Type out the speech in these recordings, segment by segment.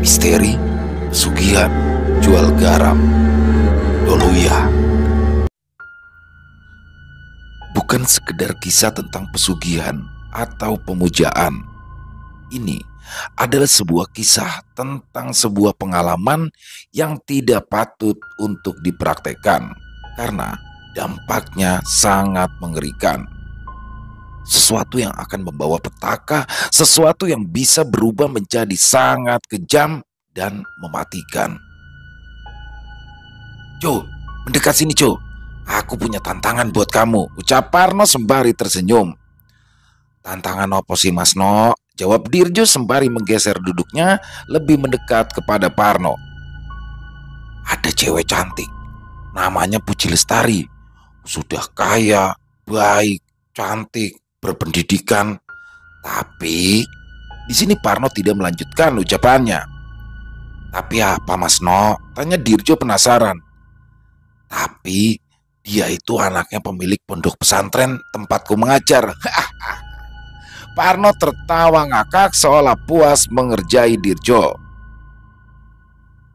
misteri, pesugihan, jual garam, doluya. Bukan sekedar kisah tentang pesugihan atau pemujaan. Ini adalah sebuah kisah tentang sebuah pengalaman yang tidak patut untuk dipraktekkan karena dampaknya sangat mengerikan. Sesuatu yang akan membawa petaka, sesuatu yang bisa berubah menjadi sangat kejam dan mematikan. "Jo, mendekat sini, Jo. Aku punya tantangan buat kamu," ucap Parno sembari tersenyum. "Tantangan apa sih, Mas No?" jawab Dirjo sembari menggeser duduknya lebih mendekat kepada Parno. "Ada cewek cantik, namanya Puji Lestari. Sudah kaya, baik, cantik, berpendidikan." Tapi di sini Parno tidak melanjutkan ucapannya. "Tapi apa, Mas No?" tanya Dirjo penasaran. "Tapi dia itu anaknya pemilik pondok pesantren tempatku mengajar." Parno tertawa ngakak seolah puas mengerjai Dirjo.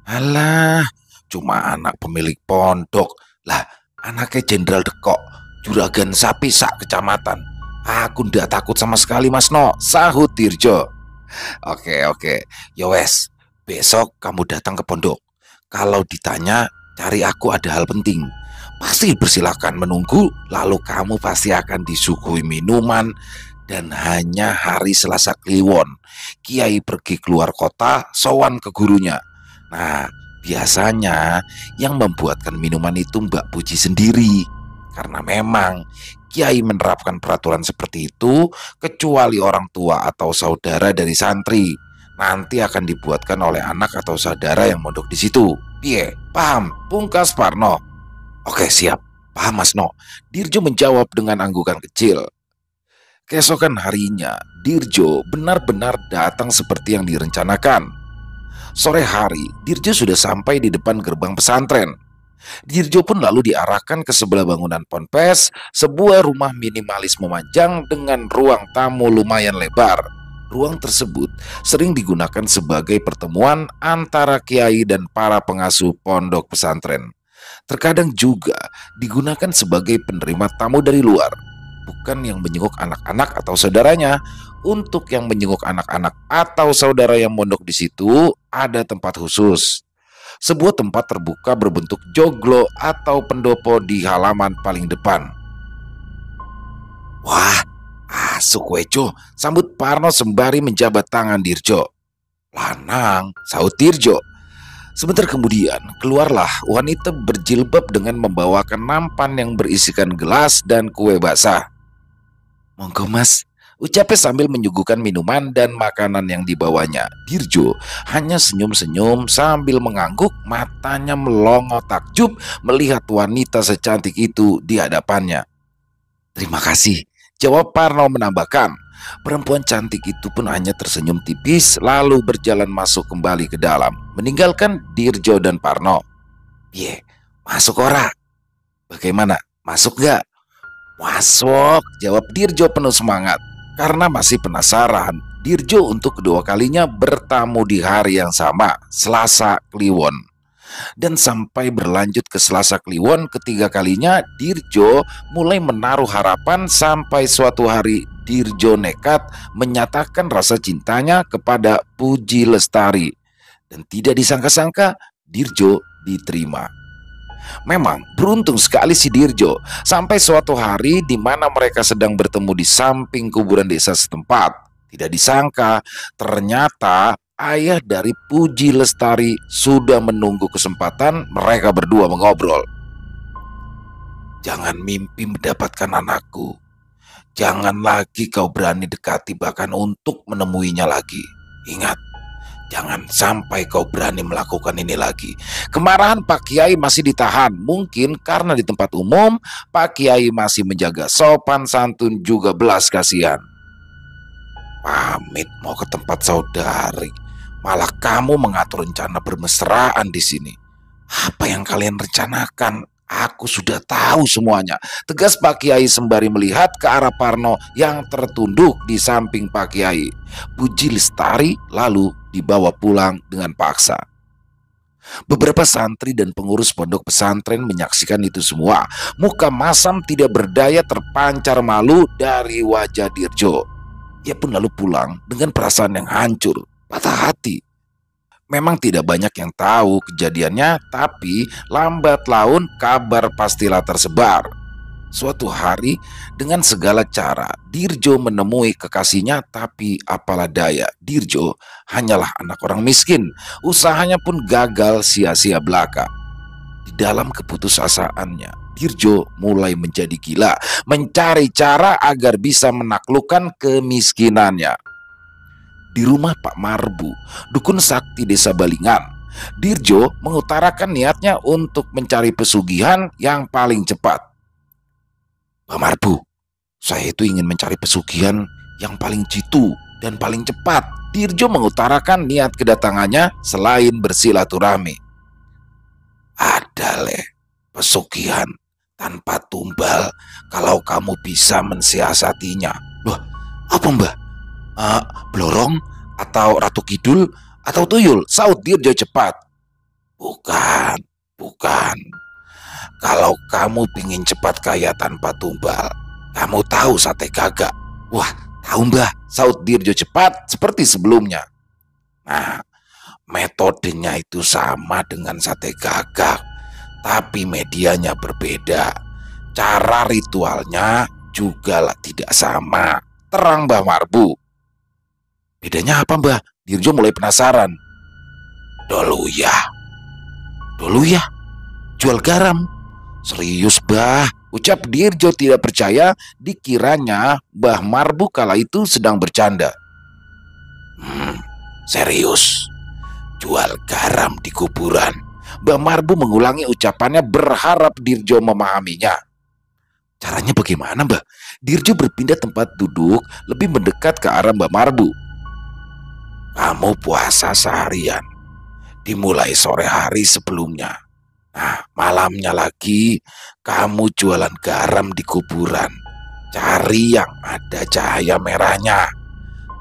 "Alah, cuma anak pemilik pondok. Lah, anaknya Jenderal Dekok, juragan sapi sak kecamatan. Aku ndak takut sama sekali, Mas No," sahut Dirjo. Oke, yowes, besok kamu datang ke pondok. Kalau ditanya, cari aku, ada hal penting. Pasti bersilakan menunggu, lalu kamu pasti akan disuguhi minuman. Dan hanya hari Selasa Kliwon, Kiai pergi keluar kota, sowan ke gurunya. Nah, biasanya yang membuatkan minuman itu Mbak Puji sendiri. Karena memang Kiai menerapkan peraturan seperti itu, kecuali orang tua atau saudara dari santri. Nanti akan dibuatkan oleh anak atau saudara yang mondok di situ. Piye, paham? Pungkas Parno. "Oke, siap. Paham, Mas No," Dirjo menjawab dengan anggukan kecil. Keesokan harinya, Dirjo benar-benar datang seperti yang direncanakan. Sore hari, Dirjo sudah sampai di depan gerbang pesantren. Dirjo pun lalu diarahkan ke sebelah bangunan ponpes, sebuah rumah minimalis memanjang dengan ruang tamu lumayan lebar. Ruang tersebut sering digunakan sebagai pertemuan antara kiai dan para pengasuh pondok pesantren. Terkadang juga digunakan sebagai penerima tamu dari luar, bukan yang menjenguk anak-anak atau saudaranya. Untuk yang menjenguk anak-anak atau saudara yang mondok di situ, ada tempat khusus. Sebuah tempat terbuka berbentuk joglo atau pendopo di halaman paling depan. "Wah, asuk wejo," sambut Parno sembari menjabat tangan Dirjo. "Lanang," sahut Dirjo. Sebentar kemudian, keluarlah wanita berjilbab dengan membawakan nampan yang berisikan gelas dan kue basah. "Monggo, Mas," ucapnya sambil menyuguhkan minuman dan makanan yang dibawanya. Dirjo hanya senyum-senyum sambil mengangguk, matanya melongo takjub melihat wanita secantik itu di hadapannya. "Terima kasih," jawab Parno menambahkan. Perempuan cantik itu pun hanya tersenyum tipis lalu berjalan masuk kembali ke dalam, meninggalkan Dirjo dan Parno. "Piye, masuk ora? Bagaimana, masuk gak?" "Masuk," jawab Dirjo penuh semangat. Karena masih penasaran, Dirjo untuk kedua kalinya bertamu di hari yang sama, Selasa Kliwon. Dan sampai berlanjut ke Selasa Kliwon ketiga kalinya, Dirjo mulai menaruh harapan sampai suatu hari Dirjo nekat menyatakan rasa cintanya kepada Puji Lestari. Dan tidak disangka-sangka, Dirjo diterima. Memang beruntung sekali si Dirjo. Sampai suatu hari di mana mereka sedang bertemu di samping kuburan desa setempat, tidak disangka ternyata ayah dari Puji Lestari sudah menunggu kesempatan mereka berdua mengobrol. "Jangan mimpi mendapatkan anakku. Jangan lagi kau berani dekati bahkan untuk menemuinya lagi. Ingat, jangan sampai kau berani melakukan ini lagi." Kemarahan Pak Kiai masih ditahan. Mungkin karena di tempat umum, Pak Kiai masih menjaga sopan santun juga belas kasihan. "Pamit mau ke tempat saudari, malah kamu mengatur rencana bermesraan di sini. Apa yang kalian rencanakan? Aku sudah tahu semuanya," tegas Pak Kiai sembari melihat ke arah Parno yang tertunduk di samping Pak Kiai. Puji Lestari lalu dibawa pulang dengan paksa. Beberapa santri dan pengurus pondok pesantren menyaksikan itu semua. Muka masam tidak berdaya terpancar malu dari wajah Dirjo. Ia pun lalu pulang dengan perasaan yang hancur, patah hati. Memang tidak banyak yang tahu kejadiannya, tapi lambat laun kabar pastilah tersebar. Suatu hari, dengan segala cara, Dirjo menemui kekasihnya, tapi apalah daya, Dirjo hanyalah anak orang miskin. Usahanya pun gagal sia-sia belaka. Di dalam keputusasaannya, Dirjo mulai menjadi gila, mencari cara agar bisa menaklukkan kemiskinannya. Di rumah Pak Marbu, dukun sakti desa Balingan, Dirjo mengutarakan niatnya untuk mencari pesugihan yang paling cepat. Pak Marbu, saya itu ingin mencari pesugihan yang paling jitu dan paling cepat. Dirjo mengutarakan niat kedatangannya selain bersilaturahmi. Ada pesugihan tanpa tumbal kalau kamu bisa mensiasatinya. Loh, apa mbah? Blorong atau Ratu Kidul atau Tuyul? Saut Dirjo cepat. Bukan. Kalau kamu pingin cepat kaya tanpa tumbal, kamu tahu sate gagak? Wah, tahu mbah, saut Dirjo cepat seperti sebelumnya. Nah, metodenya itu sama dengan sate gagak, tapi medianya berbeda. Cara ritualnya juga tidak sama. Terang Mbah Marbu. Bedanya apa mbah? Dirjo mulai penasaran. Dulu ya, jual garam. Serius bah, ucap Dirjo tidak percaya, dikiranya Mbah Marbu kala itu sedang bercanda. Serius, jual garam di kuburan. Mbah Marbu mengulangi ucapannya berharap Dirjo memahaminya. Caranya bagaimana mbah? Dirjo berpindah tempat duduk, lebih mendekat ke arah Mbah Marbu. Kamu puasa seharian, dimulai sore hari sebelumnya. Nah, malamnya lagi kamu jualan garam di kuburan. Cari yang ada cahaya merahnya.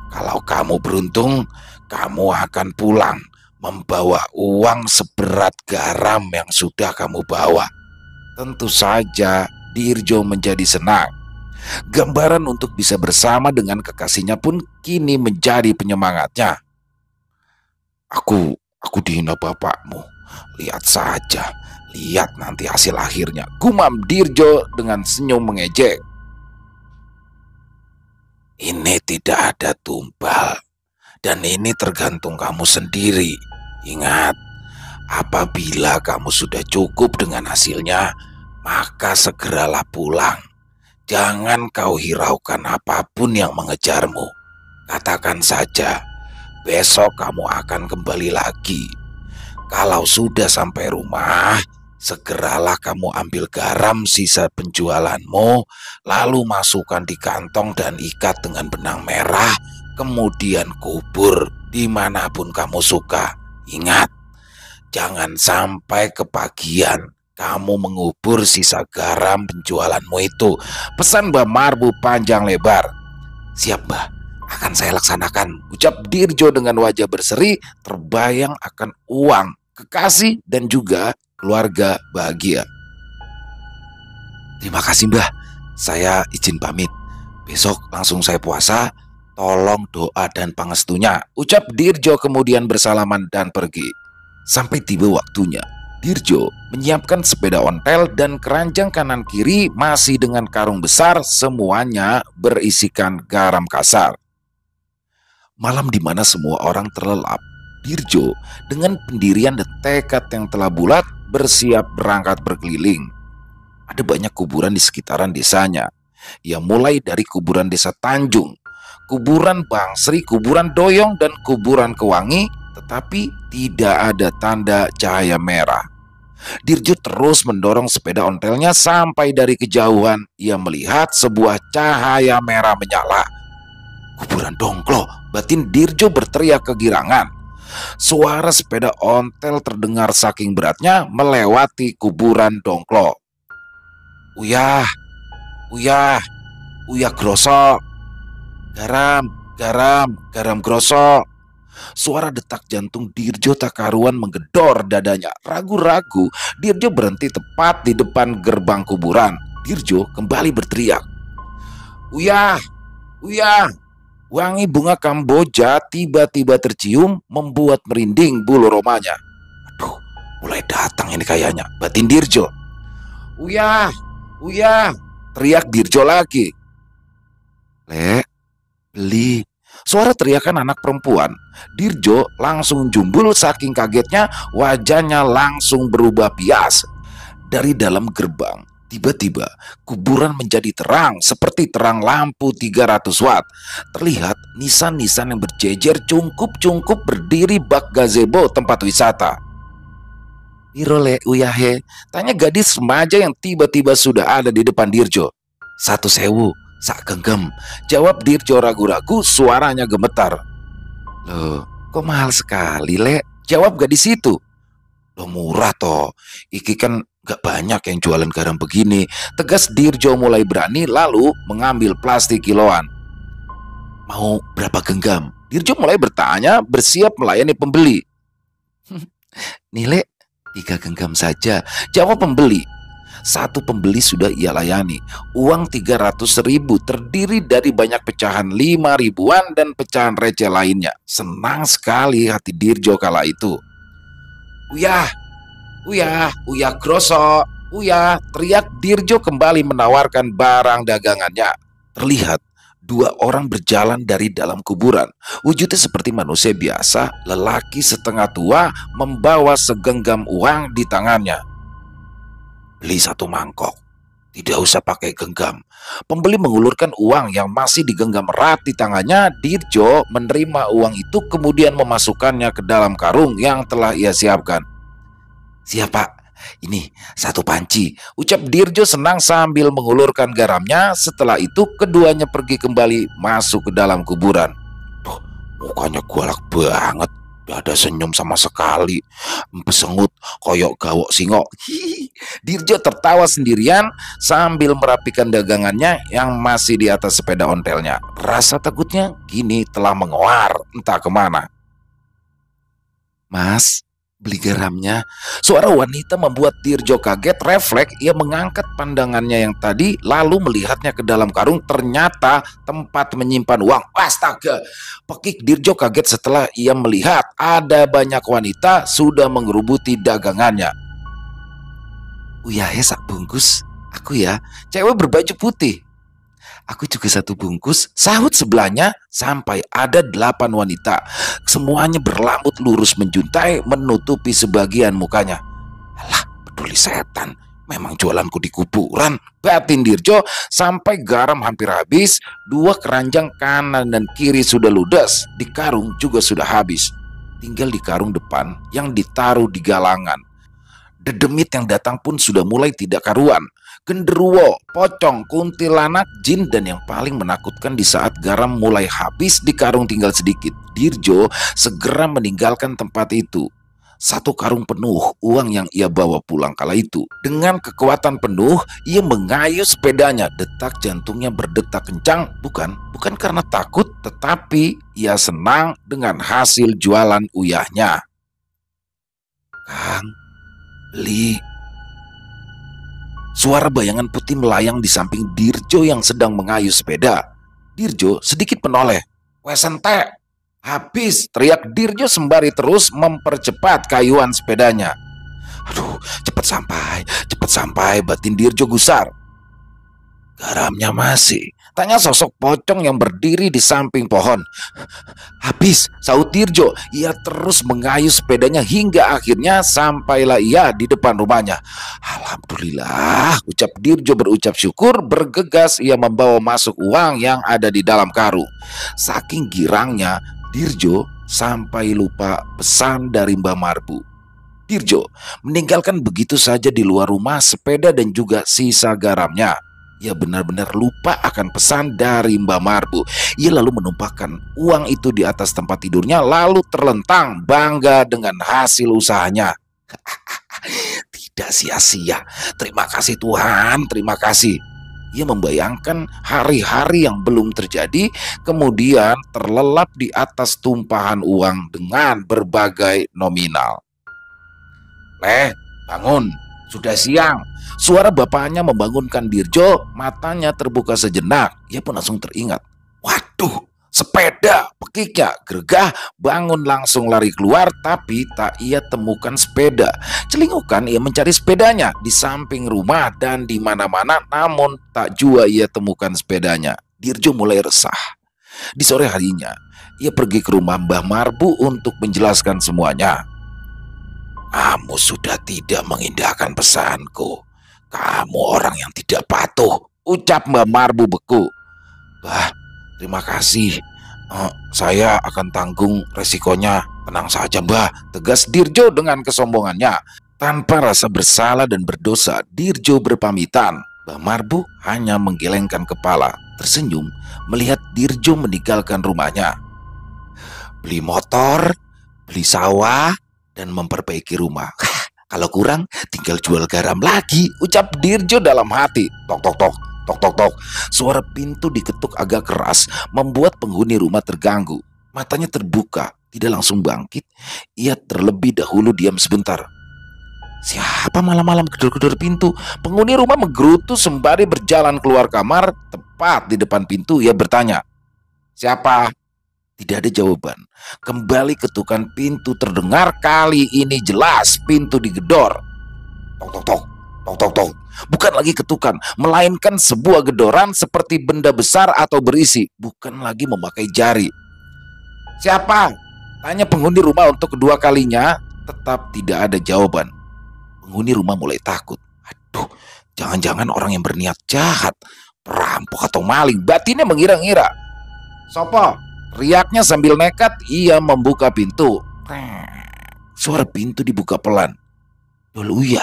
Kalau kamu beruntung, kamu akan pulang membawa uang seberat garam yang sudah kamu bawa. Tentu saja Dirjo menjadi senang. Gambaran untuk bisa bersama dengan kekasihnya pun kini menjadi penyemangatnya. Aku dihina bapakmu. Lihat saja. Lihat nanti hasil akhirnya, gumam Dirjo dengan senyum mengejek. Ini tidak ada tumbal, dan ini tergantung kamu sendiri. Ingat, apabila kamu sudah cukup dengan hasilnya, maka segeralah pulang. Jangan kau hiraukan apapun yang mengejarmu. Katakan saja, besok kamu akan kembali lagi. Kalau sudah sampai rumah, segeralah kamu ambil garam sisa penjualanmu, lalu masukkan di kantong dan ikat dengan benang merah, kemudian kubur dimanapun kamu suka. Ingat, jangan sampai kepagian kamu mengubur sisa garam penjualanmu itu, pesan Mbah Marbu panjang lebar. Siap mbah, akan saya laksanakan, ucap Dirjo dengan wajah berseri, terbayang akan uang, kekasih, dan juga keluarga bahagia. Terima kasih mbah, saya izin pamit. Besok langsung saya puasa, tolong doa dan pangestunya, ucap Dirjo kemudian bersalaman dan pergi. Sampai tiba waktunya, Dirjo menyiapkan sepeda ontel dan keranjang kanan kiri masih dengan karung besar, semuanya berisikan garam kasar. Malam di mana semua orang terlelap, Dirjo dengan pendirian dan tekad yang telah bulat bersiap berangkat berkeliling. Ada banyak kuburan di sekitaran desanya. Ia mulai dari kuburan desa Tanjung, kuburan Bangsri, kuburan Doyong, dan kuburan Kewangi, tetapi tidak ada tanda cahaya merah. Dirjo terus mendorong sepeda ontelnya sampai dari kejauhan ia melihat sebuah cahaya merah menyala. Kuburan Dongklo, batin Dirjo berteriak kegirangan. Suara sepeda ontel terdengar saking beratnya melewati kuburan Dongklo. Uyah grosok. Garam grosok. Suara detak jantung Dirjo tak karuan menggedor dadanya. Ragu-ragu, Dirjo berhenti tepat di depan gerbang kuburan. Dirjo kembali berteriak, "Uyah, Uyah!" Wangi bunga Kamboja tiba-tiba tercium, membuat merinding bulu romanya. Aduh, mulai datang ini kayaknya, batin Dirjo. "Uyah, Uyah!" teriak Dirjo lagi. "Lek, beli." Suara teriakan anak perempuan. Dirjo langsung jumbul saking kagetnya, wajahnya langsung berubah bias. Dari dalam gerbang, tiba-tiba kuburan menjadi terang seperti terang lampu 300 watt. Terlihat nisan-nisan yang berjejer cungkup-cungkup berdiri bak gazebo tempat wisata. "Irole uyahe?" tanya gadis remaja yang tiba-tiba sudah ada di depan Dirjo. "1.000, sak genggam," jawab Dirjo ragu-ragu, suaranya gemetar. "Loh, kok mahal sekali, Lek?" jawab gadis itu. "Loh, murah toh, iki kan gak banyak yang jualan garam begini," tegas Dirjo mulai berani lalu mengambil plastik kiloan. "Mau berapa genggam?" Dirjo mulai bertanya, bersiap melayani pembeli. "Nih, Lek, 3 genggam saja," jawab pembeli. Satu pembeli sudah ia layani. Uang 300.000 terdiri dari banyak pecahan 5 ribuan dan pecahan receh lainnya. Senang sekali hati Dirjo kala itu. "Uyah, Uyah, Uyah Grosso, Uyah!" teriak Dirjo kembali menawarkan barang dagangannya. Terlihat 2 orang berjalan dari dalam kuburan. Wujudnya seperti manusia biasa, lelaki setengah tua membawa segenggam uang di tangannya. "Beli 1 mangkok, tidak usah pakai genggam." Pembeli mengulurkan uang yang masih digenggam erat di tangannya. Dirjo menerima uang itu kemudian memasukkannya ke dalam karung yang telah ia siapkan. "Siap, Pak, ini 1 panci," ucap Dirjo senang sambil mengulurkan garamnya. Setelah itu keduanya pergi kembali masuk ke dalam kuburan. Tuh, mukanya galak banget, gak ada senyum sama sekali, empesengut koyok gawok singok. Dirjo tertawa sendirian sambil merapikan dagangannya yang masih di atas sepeda ontelnya. Rasa takutnya kini telah menguar entah kemana. "Mas, beli garamnya." Suara wanita membuat Dirjo kaget. Refleks ia mengangkat pandangannya yang tadi lalu melihatnya ke dalam karung. Ternyata tempat menyimpan uang. Astaga, pekik Dirjo kaget setelah ia melihat ada banyak wanita sudah mengerubuti dagangannya. "Uyahe sak bungkus, aku ya." Cewek berbaju putih. "Aku juga 1 bungkus," sahut sebelahnya. Sampai ada 8 wanita. Semuanya berrambut lurus menjuntai menutupi sebagian mukanya. "Alah, peduli setan, memang jualanku di kuburan," batin Dirjo. Sampai garam hampir habis. 2 keranjang kanan dan kiri sudah ludes. Di karung juga sudah habis. Tinggal di karung depan yang ditaruh di galangan. Dedemit yang datang pun sudah mulai tidak karuan. Genderuwo, pocong, kuntilanak, jin, dan yang paling menakutkan di saat garam mulai habis di karung tinggal sedikit. Dirjo segera meninggalkan tempat itu. 1 karung penuh uang yang ia bawa pulang kala itu. Dengan kekuatan penuh ia mengayuh sepedanya. Detak jantungnya berdetak kencang, bukan karena takut, tetapi ia senang dengan hasil jualan uyahnya. "Kang, beli." Suara bayangan putih melayang di samping Dirjo yang sedang mengayuh sepeda. Dirjo sedikit menoleh. "Wes entek, habis," teriak Dirjo sembari terus mempercepat kayuan sepedanya. "Aduh, cepat sampai," batin Dirjo gusar. "Garamnya masih?" tanya sosok pocong yang berdiri di samping pohon. "Habis," sahut Dirjo. Ia terus mengayuh sepedanya hingga akhirnya sampailah ia di depan rumahnya. "Alhamdulillah," ucap Dirjo berucap syukur. Bergegas ia membawa masuk uang yang ada di dalam karung. Saking girangnya, Dirjo sampai lupa pesan dari Mbah Marbu. Dirjo meninggalkan begitu saja di luar rumah sepeda dan juga sisa garamnya. Ia benar-benar lupa akan pesan dari Mbah Marbu. Ia lalu menumpahkan uang itu di atas tempat tidurnya lalu terlentang bangga dengan hasil usahanya. "Tidak sia-sia. Terima kasih Tuhan, terima kasih." Ia membayangkan hari-hari yang belum terjadi, kemudian terlelap di atas tumpahan uang dengan berbagai nominal. "Leh, bangun, sudah siang." Suara bapaknya membangunkan Dirjo. Matanya terbuka sejenak. Ia pun langsung teringat. Waduh, sepeda, pekiknya. Gergah bangun langsung lari keluar, tapi tak ia temukan sepeda. Celingukan ia mencari sepedanya di samping rumah dan di mana-mana, namun tak jua ia temukan sepedanya. Dirjo mulai resah. Di sore harinya, ia pergi ke rumah Mbah Marbu untuk menjelaskan semuanya. "Kamu sudah tidak mengindahkan pesanku. Kamu orang yang tidak patuh," ucap Mbah Marbu beku. "Bah, terima kasih. Saya akan tanggung resikonya." "Tenang saja, Mbah," tegas Dirjo dengan kesombongannya. Tanpa rasa bersalah dan berdosa, Dirjo berpamitan. Mbah Marbu hanya menggelengkan kepala, tersenyum melihat Dirjo meninggalkan rumahnya. Beli motor, beli sawah, dan memperbaiki rumah. Kalau kurang, tinggal jual garam lagi, ucap Dirjo dalam hati. Tok tok tok, tok tok tok. Suara pintu diketuk agak keras, membuat penghuni rumah terganggu. Matanya terbuka, tidak langsung bangkit. Ia terlebih dahulu diam sebentar. Siapa malam-malam gedor-gedor pintu? Penghuni rumah menggerutu sembari berjalan keluar kamar. Tepat di depan pintu ia bertanya, "Siapa?" Tidak ada jawaban. Kembali ketukan pintu terdengar. Kali ini jelas pintu digedor. Tok tok tok, tok tok tok. Bukan lagi ketukan, melainkan sebuah gedoran seperti benda besar atau berisi. Bukan lagi memakai jari. "Siapa?" tanya penghuni rumah untuk kedua kalinya. Tetap tidak ada jawaban. Penghuni rumah mulai takut. Aduh, jangan-jangan orang yang berniat jahat, perampok atau maling. Batinnya mengira-ngira. "Sopo?" teriaknya sambil nekat ia membuka pintu. Suara pintu dibuka pelan. Dulu ya.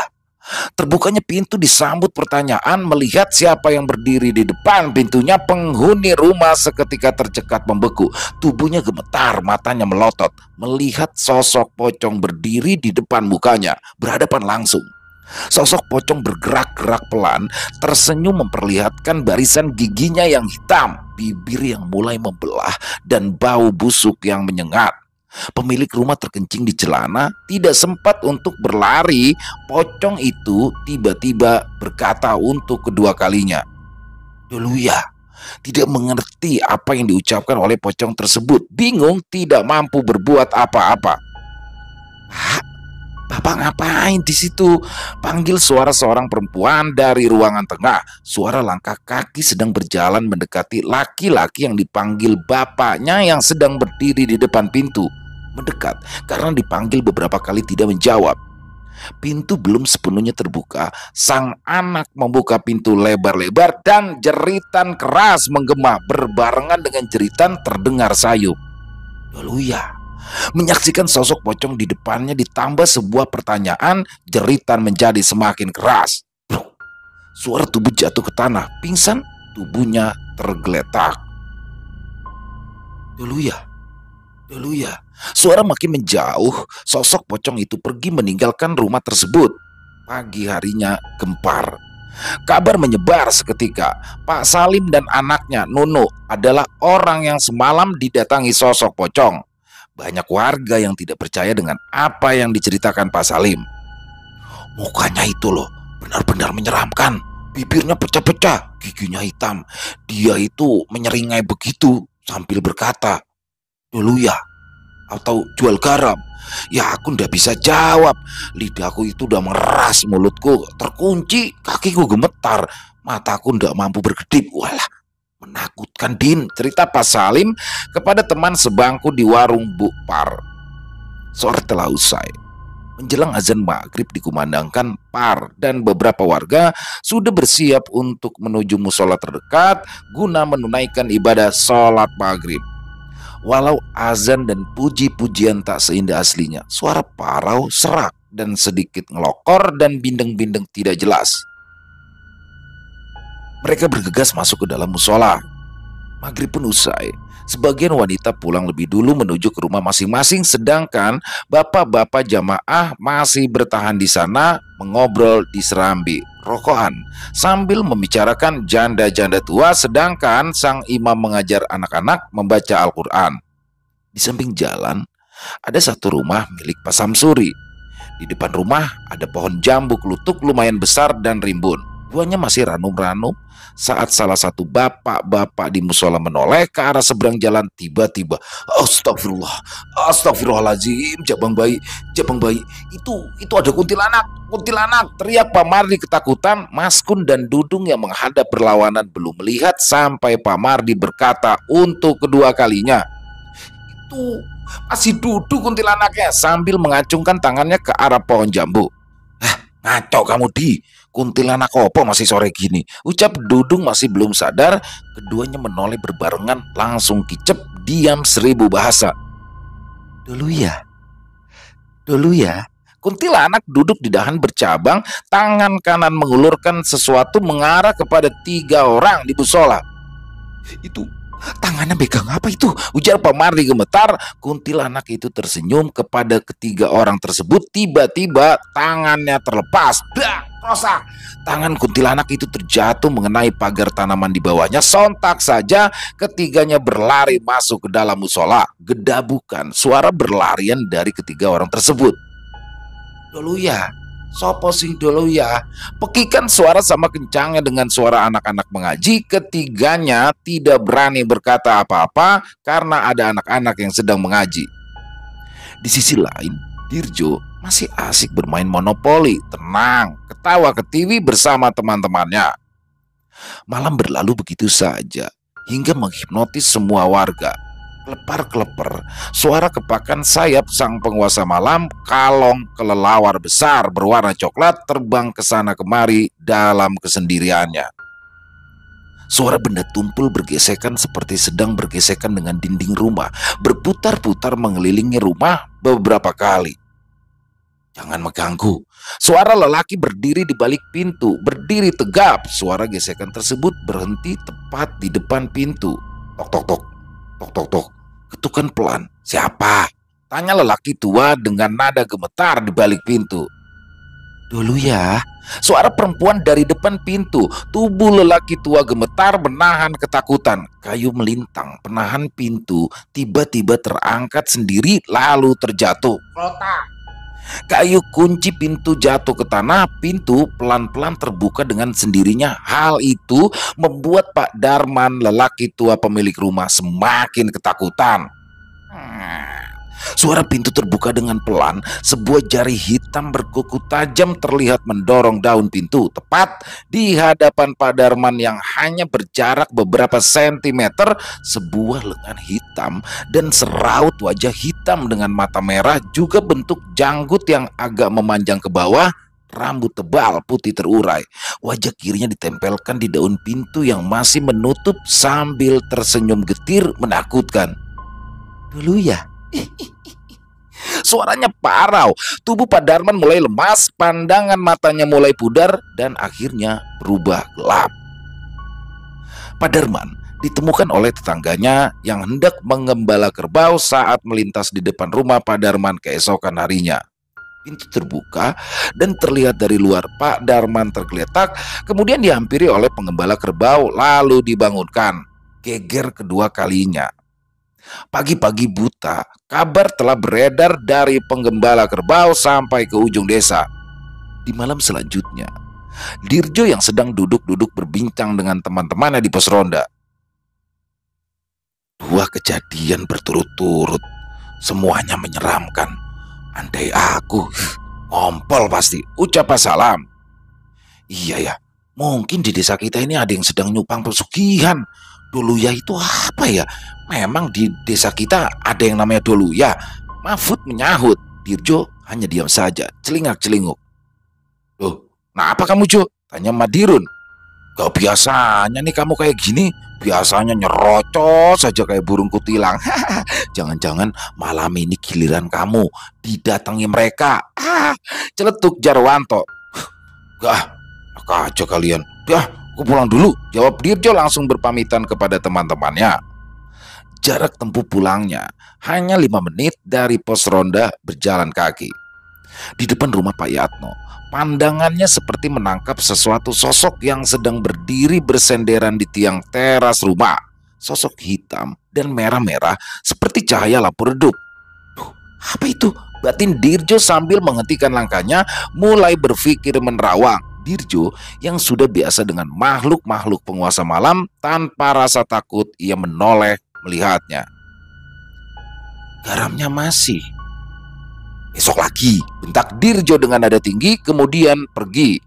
Terbukanya pintu disambut pertanyaan. Melihat siapa yang berdiri di depan pintunya, penghuni rumah seketika tercekat membeku. Tubuhnya gemetar, matanya melotot. Melihat sosok pocong berdiri di depan mukanya, berhadapan langsung. Sosok pocong bergerak-gerak pelan, tersenyum memperlihatkan barisan giginya yang hitam, bibir yang mulai membelah, dan bau busuk yang menyengat. Pemilik rumah terkencing di celana, tidak sempat untuk berlari. Pocong itu tiba-tiba berkata untuk kedua kalinya. Dulu ya, tidak mengerti apa yang diucapkan oleh pocong tersebut. Bingung, tidak mampu berbuat apa-apa. "Bapak ngapain di situ?" panggil suara seorang perempuan dari ruangan tengah. Suara langkah kaki sedang berjalan mendekati laki-laki yang dipanggil bapaknya yang sedang berdiri di depan pintu. Mendekat karena dipanggil beberapa kali tidak menjawab. Pintu belum sepenuhnya terbuka. Sang anak membuka pintu lebar-lebar dan jeritan keras menggema berbarengan dengan jeritan terdengar sayup. Dulu ya. Menyaksikan sosok pocong di depannya ditambah sebuah pertanyaan, jeritan menjadi semakin keras. Suara tubuh jatuh ke tanah, pingsan, tubuhnya tergeletak. Dulu ya. Suara makin menjauh, sosok pocong itu pergi meninggalkan rumah tersebut. Pagi harinya gempar. Kabar menyebar seketika. Pak Salim dan anaknya Nunu adalah orang yang semalam didatangi sosok pocong. Banyak warga yang tidak percaya dengan apa yang diceritakan Pak Salim. Mukanya itu loh, benar-benar menyeramkan. Bibirnya pecah-pecah, giginya hitam. Dia itu menyeringai begitu sambil berkata, "Dulu ya, atau jual garam?" Ya aku ndak bisa jawab. Lidahku itu udah mengeras, mulutku terkunci, kakiku gemetar, mataku ndak mampu berkedip. Walah, menakutkan Din, cerita Pak Salim kepada teman sebangku di warung Bu Par. Sore telah usai. Menjelang azan maghrib dikumandangkan, Par dan beberapa warga sudah bersiap untuk menuju musola terdekat guna menunaikan ibadah sholat maghrib. Walau azan dan puji-pujian tak seindah aslinya, suara parau, serak, dan sedikit ngelokor dan bindeng-bindeng tidak jelas. Mereka bergegas masuk ke dalam musola. Maghrib pun usai. Sebagian wanita pulang lebih dulu menuju ke rumah masing-masing, sedangkan bapak-bapak jamaah masih bertahan di sana mengobrol di serambi. rokokan sambil membicarakan janda-janda tua, sedangkan sang imam mengajar anak-anak membaca Al-Quran. Di samping jalan ada satu rumah milik Pak Samsuri. Di depan rumah ada pohon jambu kelutuk lumayan besar dan rimbun. Buahnya masih ranum-ranum saat salah satu bapak-bapak di musola menoleh ke arah seberang jalan. Tiba-tiba, astagfirullah, astagfirullahaladzim, Jabang Bayi, itu ada kuntilanak, teriak Pak Mardi ketakutan. Mas Kun dan Dudung yang menghadap berlawanan belum melihat sampai Pak Mardi berkata untuk kedua kalinya, itu masih duduk kuntilanaknya, sambil mengacungkan tangannya ke arah pohon jambu. Ngaco kamu, Di, kuntilanak opo masih sore gini, ucap Dudung masih belum sadar. Keduanya menoleh berbarengan, langsung kicep, diam 1000 bahasa. Dulu ya, kuntilanak duduk di dahan bercabang, tangan kanan mengulurkan sesuatu mengarah kepada 3 orang di musola. Itu tangannya pegang apa itu? Ujar Pak Mardi gemetar. Kuntilanak itu tersenyum kepada ketiga orang tersebut. Tiba-tiba tangannya terlepas. Rosak. Tangan kuntilanak itu terjatuh mengenai pagar tanaman di bawahnya. Sontak saja ketiganya berlari masuk ke dalam musola. Gedabukan suara berlarian dari ketiga orang tersebut. Dulu ya, sopo sing dulu ya, pekikan suara sama kencangnya dengan suara anak-anak mengaji. Ketiganya tidak berani berkata apa-apa karena ada anak-anak yang sedang mengaji. Di sisi lain, Dirjo masih asik bermain monopoli, tenang, ketawa ketiwi bersama teman-temannya. Malam berlalu begitu saja hingga menghipnotis semua warga. Kelepar-kelepar suara kepakan sayap sang penguasa malam, kalong kelelawar besar berwarna coklat terbang ke sana kemari dalam kesendiriannya. Suara benda tumpul bergesekan seperti sedang bergesekan dengan dinding rumah, berputar-putar mengelilingi rumah beberapa kali. Jangan mengganggu. Suara lelaki berdiri di balik pintu, berdiri tegap. Suara gesekan tersebut berhenti tepat di depan pintu. Tok tok tok, tok tok tok. Ketukan pelan. Siapa? Tanya lelaki tua dengan nada gemetar di balik pintu. Dulu ya. Suara perempuan dari depan pintu. Tubuh lelaki tua gemetar menahan ketakutan. Kayu melintang penahan pintu tiba-tiba terangkat sendiri lalu terjatuh. Rotak. Kayu kunci pintu jatuh ke tanah. Pintu pelan-pelan terbuka dengan sendirinya. Hal itu membuat Pak Darman, lelaki tua pemilik rumah, semakin ketakutan. Suara pintu terbuka dengan pelan. Sebuah jari hitam berkuku tajam terlihat mendorong daun pintu tepat di hadapan Pak Darman yang hanya berjarak beberapa sentimeter. Sebuah lengan hitam dan seraut wajah hitam dengan mata merah, juga bentuk janggut yang agak memanjang ke bawah, rambut tebal putih terurai. Wajah kirinya ditempelkan di daun pintu yang masih menutup sambil tersenyum getir menakutkan. Dulu ya. Suaranya parau. Tubuh Pak Darman mulai lemas, pandangan matanya mulai pudar dan akhirnya berubah gelap. Pak Darman ditemukan oleh tetangganya yang hendak mengembala kerbau saat melintas di depan rumah Pak Darman keesokan harinya. Pintu terbuka dan terlihat dari luar Pak Darman tergeletak, kemudian dihampiri oleh pengembala kerbau lalu dibangunkan. Geger kedua kalinya. Pagi-pagi buta, kabar telah beredar dari penggembala kerbau sampai ke ujung desa. Di malam selanjutnya, Dirjo yang sedang duduk-duduk berbincang dengan teman-temannya di pos ronda. 2 kejadian berturut-turut, semuanya menyeramkan. Andai aku ngompol pasti, ucap Pak Salam. Iya ya, mungkin di desa kita ini ada yang sedang nyupang pesugihan. Dulu ya itu apa ya? Memang di desa kita ada yang namanya dulu ya. Mahfud menyahut. Dirjo hanya diam saja, celingak-celinguk. Loh, kenapa kamu, Jo? Tanya Madirun. Gak biasanya nih kamu kayak gini. Biasanya nyerocos saja kayak burung kutilang. Jangan-jangan malam ini giliran kamu didatangi mereka. Celetuk Jarwanto. Gak, aja kalian. Dah, aku pulang dulu, jawab Dirjo langsung berpamitan kepada teman-temannya. Jarak tempuh pulangnya hanya 5 menit dari pos ronda berjalan kaki. Di depan rumah Pak Yatno, pandangannya seperti menangkap sesuatu sosok yang sedang berdiri bersenderan di tiang teras rumah. Sosok hitam dan merah-merah seperti cahaya lampu redup. "Duh, apa itu?" batin Dirjo sambil menghentikan langkahnya, mulai berpikir menerawang. Dirjo yang sudah biasa dengan makhluk-makhluk penguasa malam, tanpa rasa takut ia menoleh melihatnya. "Garamnya masih." "Besok lagi," bentak Dirjo dengan nada tinggi, kemudian pergi.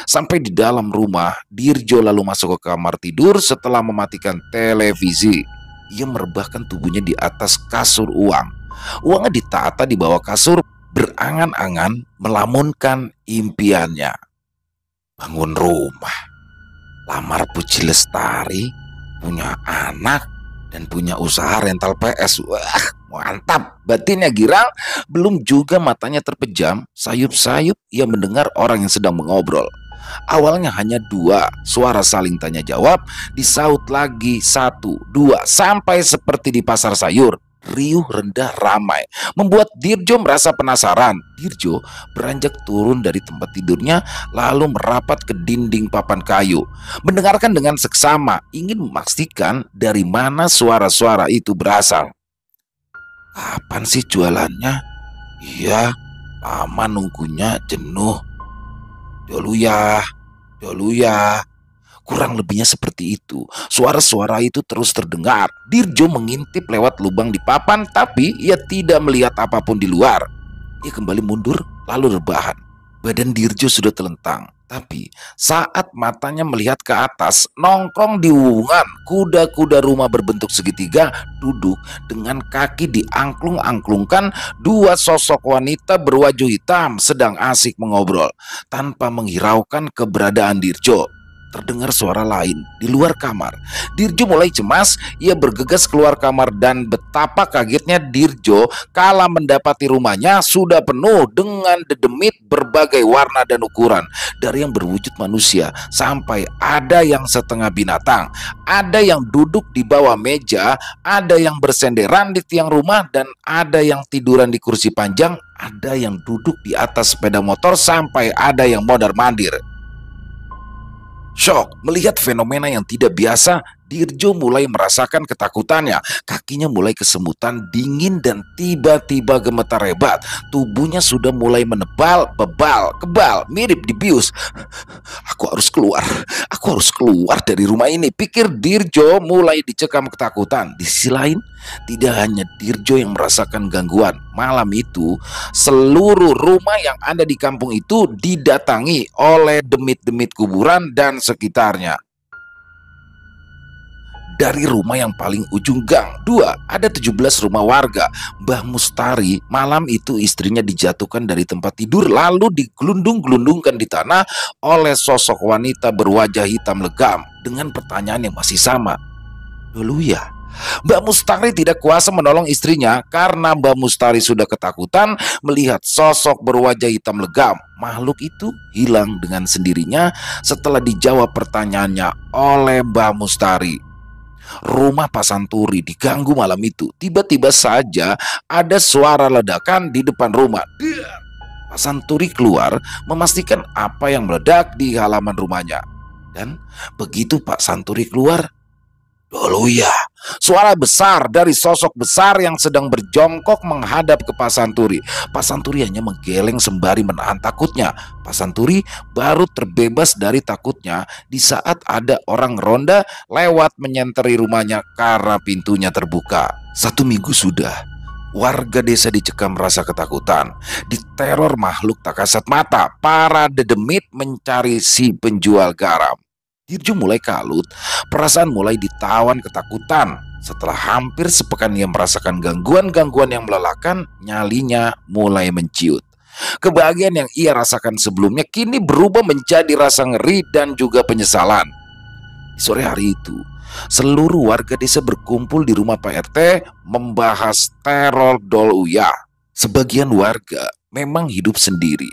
Sampai di dalam rumah, Dirjo lalu masuk ke kamar tidur setelah mematikan televisi. Ia merebahkan tubuhnya di atas kasur uang. Uangnya ditata di bawah kasur, berangan-angan melamunkan impiannya. Bangun rumah, lamar Puji Lestari, punya anak, dan punya usaha rental PS. Wah, mantap, batinnya girang. Belum juga matanya terpejam, sayup-sayup ia mendengar orang yang sedang mengobrol. Awalnya hanya dua suara saling tanya jawab, disaut lagi satu, dua, sampai seperti di pasar sayur. Riuh rendah ramai membuat Dirjo merasa penasaran. Dirjo beranjak turun dari tempat tidurnya, lalu merapat ke dinding papan kayu, mendengarkan dengan seksama, ingin memastikan dari mana suara-suara itu berasal. "Kapan sih jualannya? Iya, lama nunggunya, jenuh. Dulu ya, dulu ya." Kurang lebihnya seperti itu. Suara-suara itu terus terdengar. Dirjo mengintip lewat lubang di papan, tapi ia tidak melihat apapun di luar. Ia kembali mundur, lalu rebahan. Badan Dirjo sudah telentang, tapi saat matanya melihat ke atas, nongkrong di uwungan kuda-kuda rumah berbentuk segitiga, duduk dengan kaki diangklung-angklungkan, dua sosok wanita berwajah hitam sedang asik mengobrol tanpa menghiraukan keberadaan Dirjo. Terdengar suara lain di luar kamar. Dirjo mulai cemas. Ia bergegas keluar kamar dan betapa kagetnya Dirjo kala mendapati rumahnya sudah penuh dengan dedemit berbagai warna dan ukuran, dari yang berwujud manusia sampai ada yang setengah binatang. Ada yang duduk di bawah meja, ada yang bersenderan di tiang rumah, dan ada yang tiduran di kursi panjang, ada yang duduk di atas sepeda motor, sampai ada yang mondar-mandir. Syok melihat fenomena yang tidak biasa, Dirjo mulai merasakan ketakutannya. Kakinya mulai kesemutan, dingin, dan tiba-tiba gemetar hebat. Tubuhnya sudah mulai menebal, bebal, kebal, mirip dibius. Aku harus keluar dari rumah ini, pikir Dirjo mulai dicekam ketakutan. Di sisi lain, tidak hanya Dirjo yang merasakan gangguan. Malam itu, seluruh rumah yang ada di kampung itu didatangi oleh demit-demit kuburan dan sekitarnya. Dari rumah yang paling ujung gang 2, ada 17 rumah warga. Mbah Mustari malam itu istrinya dijatuhkan dari tempat tidur, lalu digelundung-gelundungkan di tanah oleh sosok wanita berwajah hitam legam dengan pertanyaan yang masih sama. "Dulu ya?" Mbak Mustari tidak kuasa menolong istrinya karena Mbak Mustari sudah ketakutan melihat sosok berwajah hitam legam. Makhluk itu hilang dengan sendirinya setelah dijawab pertanyaannya oleh Mbak Mustari. Rumah Pak Santuri diganggu malam itu. Tiba-tiba saja ada suara ledakan di depan rumah. Pak Santuri keluar memastikan apa yang meledak di halaman rumahnya. Dan begitu Pak Santuri keluar, "Dulu ya," suara besar dari sosok besar yang sedang berjongkok menghadap ke Pak Santuri. Pak Santuri hanya menggeleng sembari menahan takutnya. Pak Santuri baru terbebas dari takutnya di saat ada orang ronda lewat menyenteri rumahnya karena pintunya terbuka. 1 minggu sudah warga desa dicekam rasa ketakutan, diteror makhluk tak kasat mata. Para dedemit mencari si penjual garam. Dirjo mulai kalut, perasaan mulai ditawan ketakutan. Setelah hampir sepekan ia merasakan gangguan-gangguan yang melelahkan, nyalinya mulai menciut. Kebahagiaan yang ia rasakan sebelumnya kini berubah menjadi rasa ngeri dan juga penyesalan. Di sore hari itu, seluruh warga desa berkumpul di rumah Pak RT membahas teror Dol Uya. Sebagian warga memang hidup sendiri,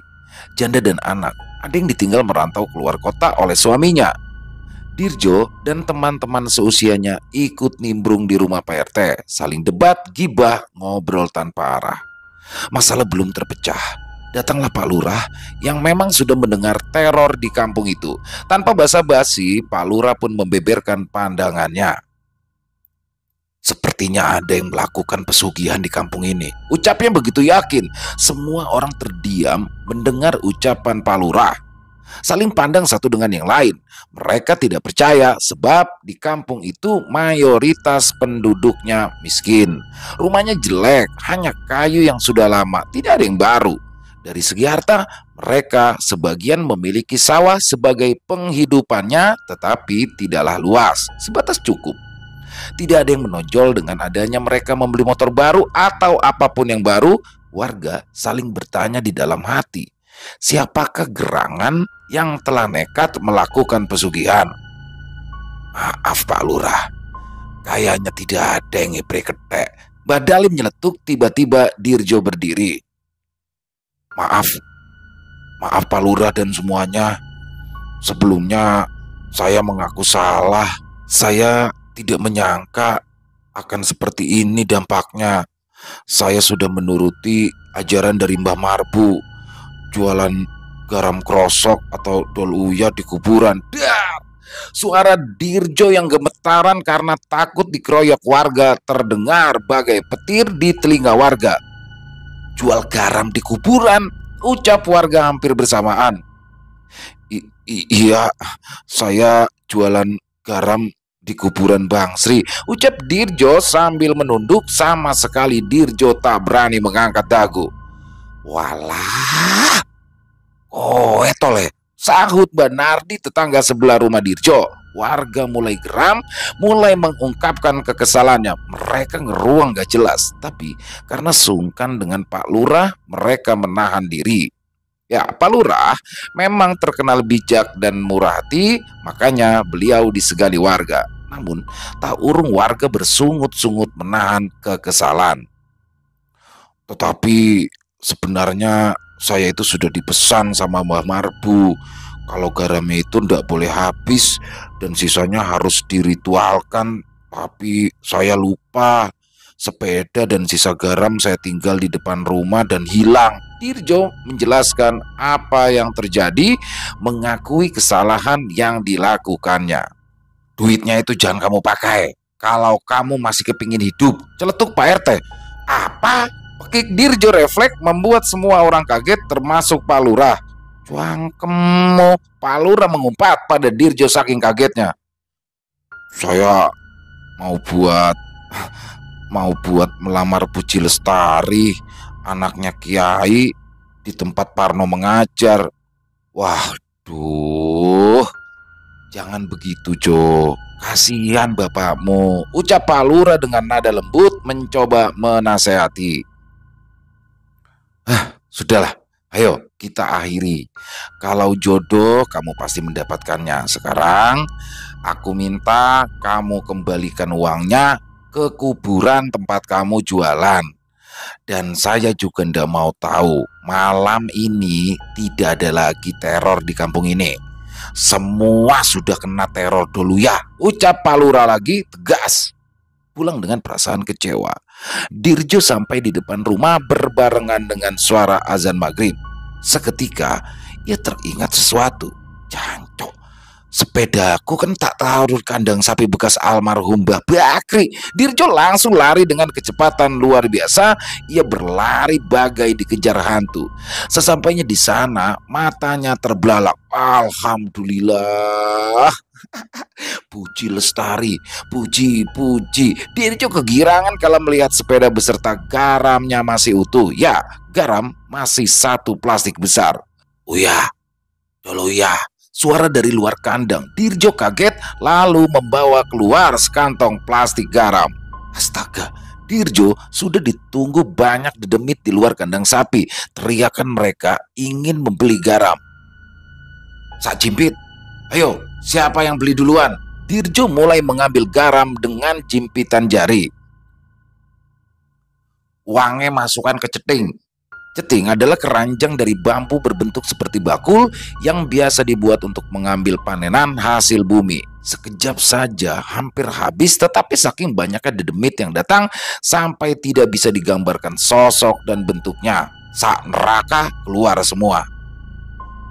janda dan anak. Ada yang ditinggal merantau keluar kota oleh suaminya. Dirjo dan teman-teman seusianya ikut nimbrung di rumah Pak RT, saling debat, gibah, ngobrol tanpa arah. Masalah belum terpecah. Datanglah Pak Lurah yang memang sudah mendengar teror di kampung itu. Tanpa basa-basi, Pak Lurah pun membeberkan pandangannya. Sepertinya ada yang melakukan pesugihan di kampung ini. Ucapnya begitu yakin. Semua orang terdiam mendengar ucapan Pak Lurah. Saling pandang satu dengan yang lain. Mereka tidak percaya sebab di kampung itu mayoritas penduduknya miskin. Rumahnya jelek, hanya kayu yang sudah lama, tidak ada yang baru. Dari segi harta, mereka sebagian memiliki sawah sebagai penghidupannya, tetapi tidaklah luas, sebatas cukup. Tidak ada yang menonjol dengan adanya mereka membeli motor baru atau apapun yang baru. Warga saling bertanya di dalam hati, siapakah gerangan yang telah nekat melakukan pesugihan? Maaf Pak Lurah, kayaknya tidak ada yang ngeprek ketek. Badali menyeletuk, tiba-tiba Dirjo berdiri. Maaf Pak Lurah dan semuanya. Sebelumnya saya mengaku salah. Saya tidak menyangka akan seperti ini dampaknya. Saya sudah menuruti ajaran dari Mbah Marbu, jualan garam krosok atau dol uya di kuburan. Dar! Suara Dirjo yang gemetaran karena takut dikeroyok warga terdengar bagai petir di telinga warga. Jual garam di kuburan, ucap warga hampir bersamaan. Iya, saya jualan garam di kuburan Bang Sri, ucap Dirjo sambil menunduk. Sama sekali Dirjo tak berani mengangkat dagu. Walah, oh etole, sahut Banardi tetangga sebelah rumah Dirjo. Warga mulai geram, mulai mengungkapkan kekesalannya. Mereka ngeruang gak jelas, tapi karena sungkan dengan Pak Lurah, mereka menahan diri. Ya, Pak Lurah memang terkenal bijak dan murah hati, makanya beliau disegani warga. Namun, tak urung warga bersungut-sungut menahan kekesalan. Tetapi sebenarnya saya itu sudah dipesan sama Mbah Marbu, kalau garamnya itu tidak boleh habis dan sisanya harus diritualkan. Tapi saya lupa. Sepeda dan sisa garam saya tinggal di depan rumah dan hilang. Dirjo menjelaskan apa yang terjadi, mengakui kesalahan yang dilakukannya. Duitnya itu jangan kamu pakai kalau kamu masih kepingin hidup, celetuk Pak RT. Apa? Pekik Dirjo refleks membuat semua orang kaget termasuk Pak Lurah. Cuangkemo, Pak Lurah mengumpat pada Dirjo saking kagetnya. Saya mau buat melamar Puji Lestari, anaknya Kiai, di tempat Parno mengajar. Waduh, jangan begitu Jo, kasihan bapakmu, ucap Pak Lurah dengan nada lembut mencoba menasehati. Sudahlah, ayo kita akhiri. Kalau jodoh kamu pasti mendapatkannya. Sekarang aku minta kamu kembalikan uangnya ke kuburan tempat kamu jualan. Dan saya juga ndak mau tahu, malam ini tidak ada lagi teror di kampung ini. Semua sudah kena teror dulu ya, ucap Pak Lurah lagi tegas. Pulang dengan perasaan kecewa, Dirjo sampai di depan rumah berbarengan dengan suara azan maghrib. Seketika ia teringat sesuatu. Jancok, sepedaku kan tak taruh kandang sapi bekas almarhum Mbah Bakri. Dirjo langsung lari dengan kecepatan luar biasa. Ia berlari bagai dikejar hantu. Sesampainya di sana, matanya terbelalak. Alhamdulillah. Puji Lestari, puji. Dirjo kegirangan kalau melihat sepeda beserta garamnya masih utuh. Ya, garam masih satu plastik besar. Uya, dulu ya. Suara dari luar kandang. Dirjo kaget lalu membawa keluar sekantong plastik garam. Astaga, Dirjo sudah ditunggu banyak dedemit di luar kandang sapi. Teriakan mereka ingin membeli garam. Sak Jimpit, ayo, siapa yang beli duluan? Dirjo mulai mengambil garam dengan jimpitan jari. Uangnya masukkan ke ceting. Ceting adalah keranjang dari bambu berbentuk seperti bakul yang biasa dibuat untuk mengambil panenan hasil bumi. Sekejap saja hampir habis, tetapi saking banyaknya dedemit yang datang sampai tidak bisa digambarkan sosok dan bentuknya. sak neraka keluar semua.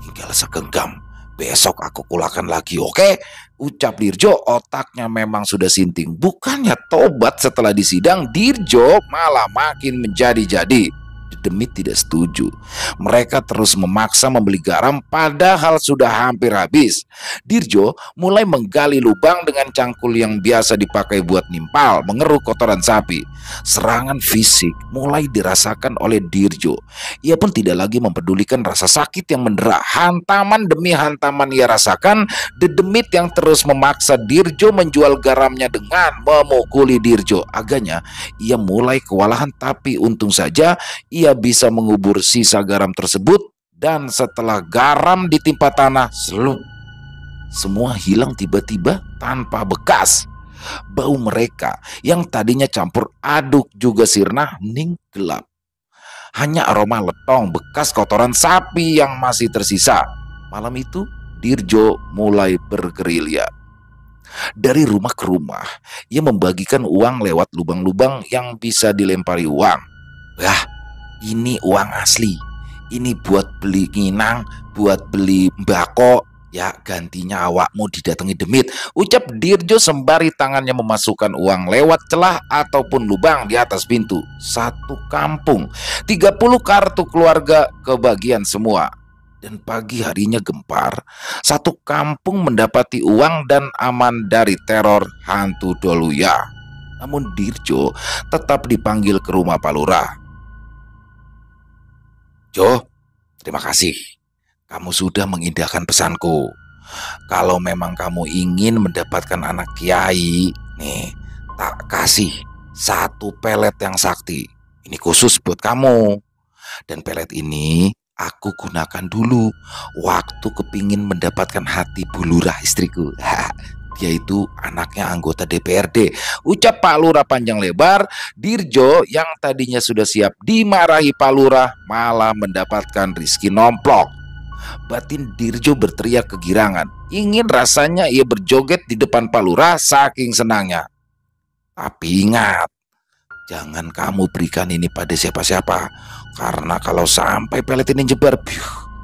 Tinggal segenggam, besok aku kulakan lagi, oke? Ucap Dirjo. Otaknya memang sudah sinting. Bukannya tobat setelah disidang, Dirjo malah makin menjadi-jadi. Dedemit tidak setuju. Mereka terus memaksa membeli garam padahal sudah hampir habis. Dirjo mulai menggali lubang dengan cangkul yang biasa dipakai buat nimpal, mengeruk kotoran sapi. Serangan fisik mulai dirasakan oleh Dirjo. Ia pun tidak lagi mempedulikan rasa sakit yang mendera. Hantaman demi hantaman ia rasakan. Dedemit yang terus memaksa Dirjo menjual garamnya dengan memukuli Dirjo. Agaknya ia mulai kewalahan, tapi untung saja ia bisa mengubur sisa garam tersebut, dan setelah garam ditimpa tanah, selup, semua hilang tiba-tiba tanpa bekas. Bau mereka yang tadinya campur aduk juga sirna hening gelap. Hanya aroma letong bekas kotoran sapi yang masih tersisa. Malam itu Dirjo mulai bergerilya. Dari rumah ke rumah, ia membagikan uang lewat lubang-lubang yang bisa dilempari uang. Wah, ini uang asli. Ini buat beli nginang, buat beli mbako. Ya, gantinya awakmu didatangi demit, ucap Dirjo sembari tangannya memasukkan uang lewat celah ataupun lubang di atas pintu. Satu kampung, 30 kartu keluarga kebagian semua. Dan pagi harinya gempar, satu kampung mendapati uang dan aman dari teror hantu Doluya. Namun Dirjo tetap dipanggil ke rumah Pak Lurah. Jo, terima kasih. Kamu sudah mengindahkan pesanku. Kalau memang kamu ingin mendapatkan anak kiai, nih, tak kasih satu pelet yang sakti. Ini khusus buat kamu. Dan pelet ini aku gunakan dulu waktu kepingin mendapatkan hati Bu Lurah istriku. Dia itu anaknya anggota DPRD, ucap Pak Lurah panjang lebar. Dirjo yang tadinya sudah siap dimarahi Pak Lurah malah mendapatkan rizki nomplok. Batin Dirjo berteriak kegirangan. Ingin rasanya ia berjoget di depan Pak Lurah saking senangnya. Tapi ingat, jangan kamu berikan ini pada siapa-siapa, karena kalau sampai pelet ini jebar,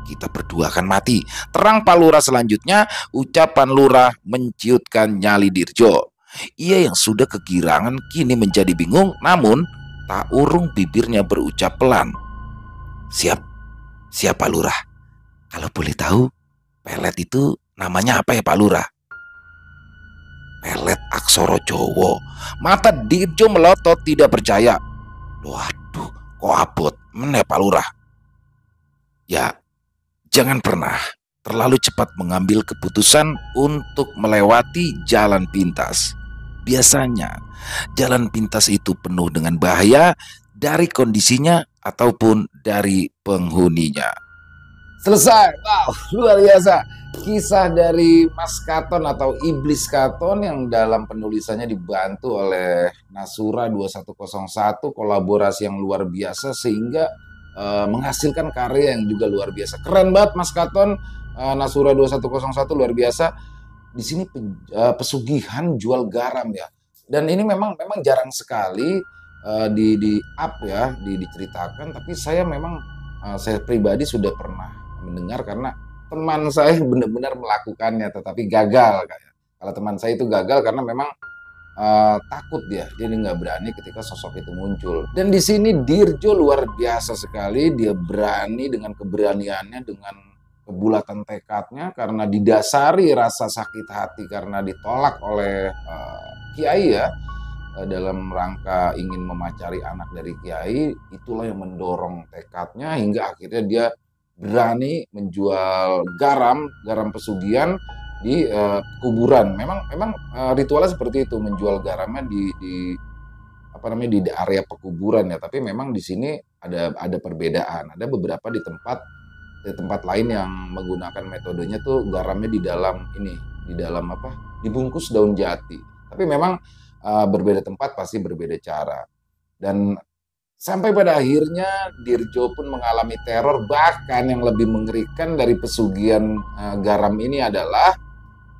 kita berdua akan mati. Terang Pak Lurah selanjutnya. Ucapan Lurah menciutkan nyali Dirjo. Ia yang sudah kegirangan kini menjadi bingung, namun tak urung bibirnya berucap pelan. Siap Pak Lurah. Kalau boleh tahu, pelet itu namanya apa ya Pak Lurah? Pelet aksara Jawa. Mata Dirjo melotot tidak percaya. Waduh, kok abot meneh Pak Lurah? Ya, jangan pernah terlalu cepat mengambil keputusan untuk melewati jalan pintas. Biasanya jalan pintas itu penuh dengan bahaya dari kondisinya ataupun dari penghuninya. Selesai. Wow, luar biasa. Kisah dari Mas Katon atau Iblis Katon yang dalam penulisannya dibantu oleh Nasura 2101, kolaborasi yang luar biasa sehingga menghasilkan karya yang juga luar biasa. Keren banget Mas Katon, Nasura 2101 luar biasa. Di sini pesugihan jual garam ya. Dan ini memang jarang sekali di up ya, diceritakan, tapi saya memang saya pribadi sudah pernah mendengar karena teman saya benar-benar melakukannya tetapi gagal. Kalau teman saya itu gagal karena memang takut dia, jadi nggak berani ketika sosok itu muncul. Dan di sini Dirjo luar biasa sekali, dia berani dengan keberaniannya, dengan kebulatan tekadnya, karena didasari rasa sakit hati karena ditolak oleh kiai ya, dalam rangka ingin memacari anak dari kiai. Itulah yang mendorong tekadnya hingga akhirnya dia berani menjual garam pesugihan di kuburan. Memang ritualnya seperti itu, menjual garamnya di area pekuburan ya. Tapi memang di sini ada perbedaan. Ada beberapa di tempat lain yang menggunakan metodenya tuh garamnya dibungkus daun jati. Tapi memang berbeda tempat pasti berbeda cara. Dan sampai pada akhirnya Dirjo pun mengalami teror. Bahkan yang lebih mengerikan dari pesugihan garam ini adalah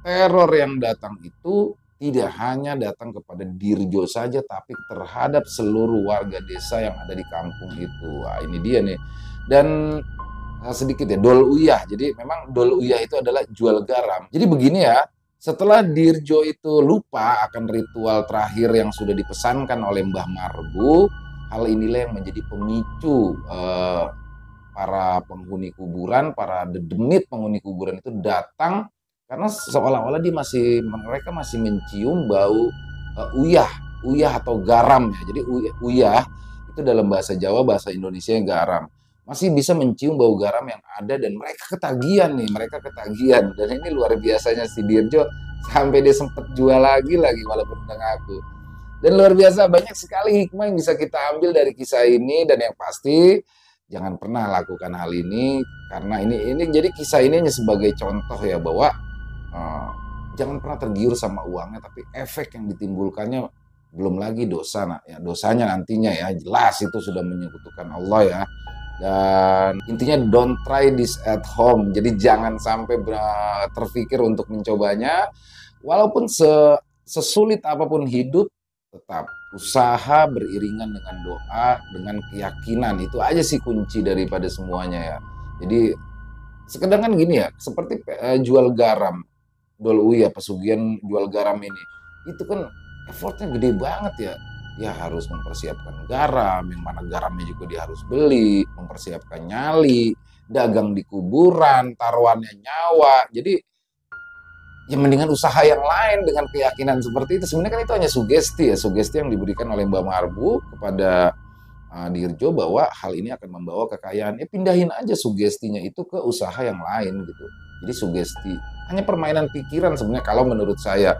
teror yang datang itu tidak hanya datang kepada Dirjo saja, tapi terhadap seluruh warga desa yang ada di kampung itu. Wah, ini dia nih. Dan sedikit ya, Dol Uyah. Jadi memang Dol Uyah itu adalah jual garam. Jadi begini ya, setelah Dirjo itu lupa akan ritual terakhir yang sudah dipesankan oleh Mbah Marbu, hal inilah yang menjadi pemicu para penghuni kuburan, para dedemit penghuni kuburan itu datang karena seolah-olah mereka masih mencium bau uyah atau garam ya. Jadi uyah itu dalam bahasa Jawa, bahasa Indonesia garam. Masih bisa mencium bau garam yang ada dan mereka ketagihan nih, Dan ini luar biasanya si Dirjo sampai dia sempat jual lagi walaupun udah ngaku. Dan luar biasa banyak sekali hikmah yang bisa kita ambil dari kisah ini, dan yang pasti jangan pernah lakukan hal ini karena ini jadi kisah ini hanya sebagai contoh ya bahwa jangan pernah tergiur sama uangnya, tapi efek yang ditimbulkannya belum lagi dosanya nantinya ya, jelas itu sudah menyekutukan Allah ya. Dan intinya don't try this at home. Jadi jangan sampai terpikir untuk mencobanya. Walaupun sesulit apapun hidup, tetap usaha beriringan dengan doa, dengan keyakinan. Itu aja sih kunci daripada semuanya ya. Jadi sekedar kan gini ya, seperti jual garam. Dol Uyah, pesugihan jual garam ini, itu kan effortnya gede banget ya. Dia harus mempersiapkan garam, yang mana garamnya juga dia harus beli, mempersiapkan nyali, dagang di kuburan, taruhannya nyawa. Jadi ya mendingan usaha yang lain dengan keyakinan seperti itu. Sebenarnya kan itu hanya sugesti yang diberikan oleh Mbah Marbu kepada Dirjo bahwa hal ini akan membawa kekayaan. Pindahin aja sugestinya itu ke usaha yang lain gitu. Jadi sugesti hanya permainan pikiran sebenarnya kalau menurut saya.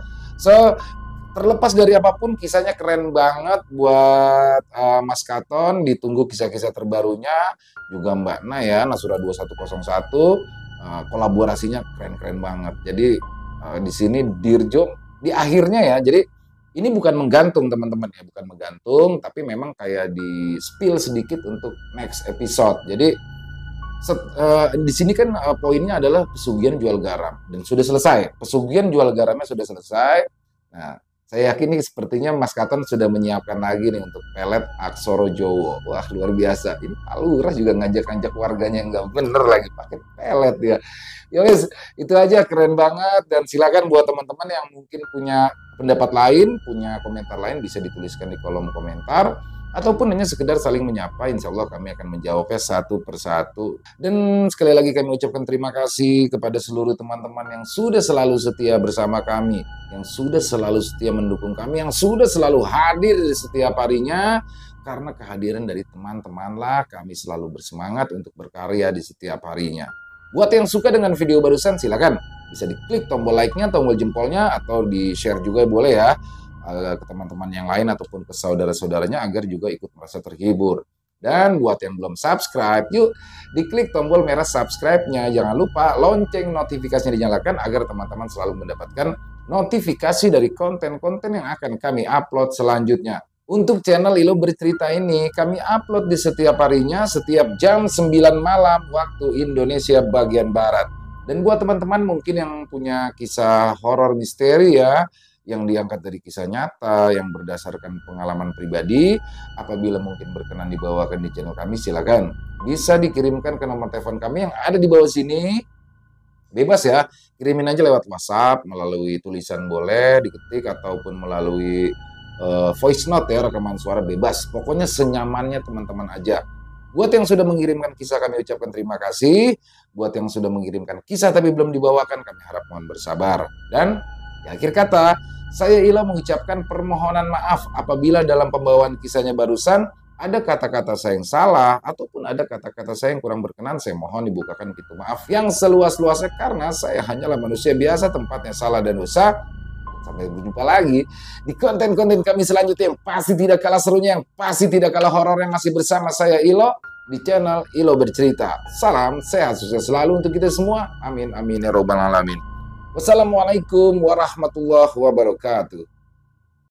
Terlepas dari apapun, kisahnya keren banget buat Mas Katon. Ditunggu kisah-kisah terbarunya juga Mbak Na ya, Nasura 2101. Kolaborasinya keren-keren banget. Jadi di sini Dirjo di akhirnya ya. Jadi ini bukan menggantung teman-teman ya, bukan menggantung, tapi memang kayak di spill sedikit untuk next episode. Jadi di sini kan poinnya adalah pesugihan jual garam dan sudah selesai. Pesugihan jual garamnya sudah selesai. Nah, saya yakin nih sepertinya Mas Katon sudah menyiapkan lagi nih untuk pelet Aksoro Jowo. Wah, luar biasa. Ini Pak Lurah juga ngajak-ngajak warganya yang nggak bener lagi pakai pelet ya. Yowes, itu aja keren banget. Dan silakan buat teman-teman yang mungkin punya pendapat lain, punya komentar lain, bisa dituliskan di kolom komentar. Ataupun hanya sekedar saling menyapa, insya Allah kami akan menjawabnya satu persatu. Dan sekali lagi kami ucapkan terima kasih kepada seluruh teman-teman yang sudah selalu setia bersama kami, yang sudah selalu setia mendukung kami, yang sudah selalu hadir di setiap harinya. Karena kehadiran dari teman-temanlah kami selalu bersemangat untuk berkarya di setiap harinya. Buat yang suka dengan video barusan, silakan bisa diklik tombol like-nya, tombol jempolnya, atau di-share juga boleh ya ke teman-teman yang lain ataupun ke saudara-saudaranya agar juga ikut merasa terhibur. Dan buat yang belum subscribe, yuk diklik tombol merah subscribe-nya. Jangan lupa lonceng notifikasinya dinyalakan agar teman-teman selalu mendapatkan notifikasi dari konten-konten yang akan kami upload selanjutnya. Untuk channel Ilo Bercerita ini kami upload di setiap harinya, setiap jam 9 malam waktu Indonesia bagian Barat. Dan buat teman-teman mungkin yang punya kisah horor misteri ya, yang diangkat dari kisah nyata, yang berdasarkan pengalaman pribadi, apabila mungkin berkenan dibawakan di channel kami, silakan bisa dikirimkan ke nomor telepon kami yang ada di bawah sini. Bebas ya, kirimin aja lewat WhatsApp, melalui tulisan boleh, diketik, ataupun melalui voice note ya, rekaman suara bebas. Pokoknya senyamannya teman-teman aja. Buat yang sudah mengirimkan kisah kami ucapkan terima kasih. Buat yang sudah mengirimkan kisah tapi belum dibawakan, kami harap mohon bersabar. Dan di akhir kata, saya Ilo mengucapkan permohonan maaf apabila dalam pembawaan kisahnya barusan ada kata-kata saya yang salah ataupun ada kata-kata saya yang kurang berkenan. Saya mohon dibukakan pintu maaf yang seluas-luasnya karena saya hanyalah manusia biasa, tempatnya salah dan dosa. Sampai berjumpa lagi di konten-konten kami selanjutnya yang pasti tidak kalah serunya, yang pasti tidak kalah horor, yang masih bersama saya Ilo di channel Ilo Bercerita. Salam sehat sukses selalu untuk kita semua. Amin amin ya robbal alamin. Wassalamualaikum warahmatullahi wabarakatuh.